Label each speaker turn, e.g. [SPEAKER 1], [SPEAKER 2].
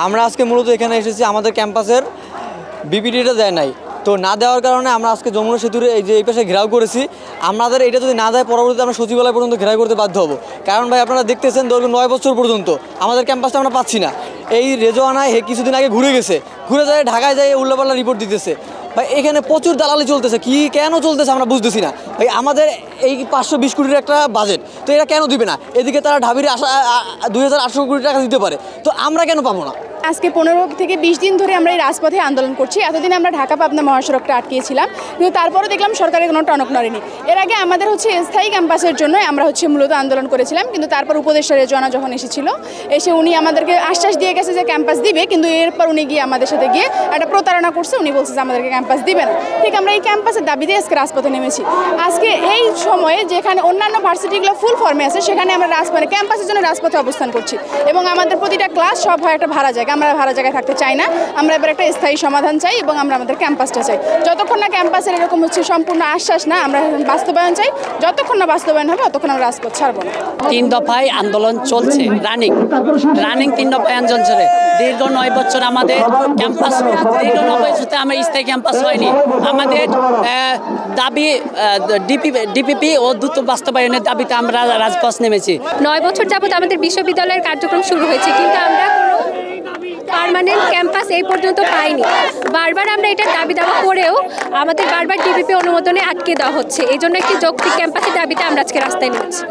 [SPEAKER 1] আমরা আজকে মূলত এখানে এসেছি আমাদের ক্যাম্পাসের বিপিডিটা দেয় নাই, তো না দেওয়ার কারণে আমরা আজকে যমুনা সেতুর এই যে এই পাশে ঘেরাও করেছি। আমাদের এটা যদি না দেয় পরবর্তীতে আমরা সচিবালয় পর্যন্ত ঘেরাও করতে বাধ্য হব। কারণ ভাই আপনারা দেখতেছেন দীর্ঘ 9 বছর পর্যন্ত আমাদের ক্যাম্পাসটা আমরা পাচ্ছি না। এই রেজওয়ানায় কিছুদিন আগে ঘুরে গেছে, ঘুরে যায় ঢাকায় যায় উল্লাপাল্লা রিপোর্ট দিতেছে। ভাই এখানে প্রচুর দালালি চলতেছে, কি কেন চলতেছে আমরা বুঝতেছি না। ভাই আমাদের এই 520 কোটির একটা বাজেট, তো এরা কেন দিবে না? এদিকে তারা ঢাবির 2800 কোটি টাকা দিতে পারে, তো আমরা কেন পাবো না?
[SPEAKER 2] আজকে 15 থেকে 20 দিন ধরে আমরা এই রাজপথে আন্দোলন করছি। এতদিন আমরা ঢাকা পাবনা মহাসড়কটা আটকিয়েছিলাম, কিন্তু তারপরে দেখলাম সরকারের কোনো টনক নড়েনি। এর আগে আমাদের স্থায়ী ক্যাম্পাসের জন্য আমরা মূলত আন্দোলন করেছিলাম, কিন্তু তারপর উপদেষ্টা রেজওয়ানা যখন এসেছিল, এসে উনি আমাদেরকে আশ্বাস দিয়ে গেছে যে ক্যাম্পাস দিবে, কিন্তু এরপর উনি গিয়ে আমাদের সাথে গিয়ে একটা প্রতারণা করছে। উনি বলছে যে আমাদেরকে ক্যাম্পাস দিবে না। ঠিক আমরা এই ক্যাম্পাসের দাবিতে আজকে রাজপথে নেমেছি। আজকে এই সময়ে যেখানে অন্যান্য ভার্সিটিগুলো ফুল ফর্মে আছে, সেখানে আমরা ক্যাম্পাসের জন্য রাজপথে অবস্থান করছি, এবং আমাদের প্রতিটা ক্লাস সব হয় একটা ভাড়া জায়গা। আমরা ভাড়া জায়গায় থাকতে চাই না, আমরা এবার একটা স্থায়ী সমাধান চাই, এবং আমরা আমাদের ক্যাম্পাসটা চাই। যতক্ষণ না ক্যাম্পাসের এরকম সম্পূর্ণ আশ্বাস না আমরা বাস্তবায়ন চাই, যতক্ষণ না বাস্তবায়ন হবে ততক্ষণ আমরা রাজপথ ছাড়বো না।
[SPEAKER 3] 3 দফায় আন্দোলন চলছে, রানিং 3 দফায় আন্দোলন চলে। দীর্ঘ 9 বছর আমাদের ক্যাম্পাস, দীর্ঘ 9 বছর আমাদের স্থায়ী ক্যাম্পাস হয়নি। আমাদের দাবি ডিপিপি ও দ্রুত বাস্তবায়নের দাবিতে আমরা রাজপথ নেমেছি।
[SPEAKER 4] 9 বছর যাবত আমাদের বিশ্ববিদ্যালয়ের কার্যক্রম শুরু হয়েছে, কিন্তু আমরা পার্মানেন্ট ক্যাম্পাস এই পর্যন্ত পাইনি। বারবার আমরা এটা দাবি দাওয়া করেও আমাদের বারবার ডিপিপি অনুমোদনে আটকে দেওয়া হচ্ছে। এই জন্য একটি যৌক্তিক ক্যাম্পাসের দাবিতে আমরা আজকে রাস্তায় নেমেছি।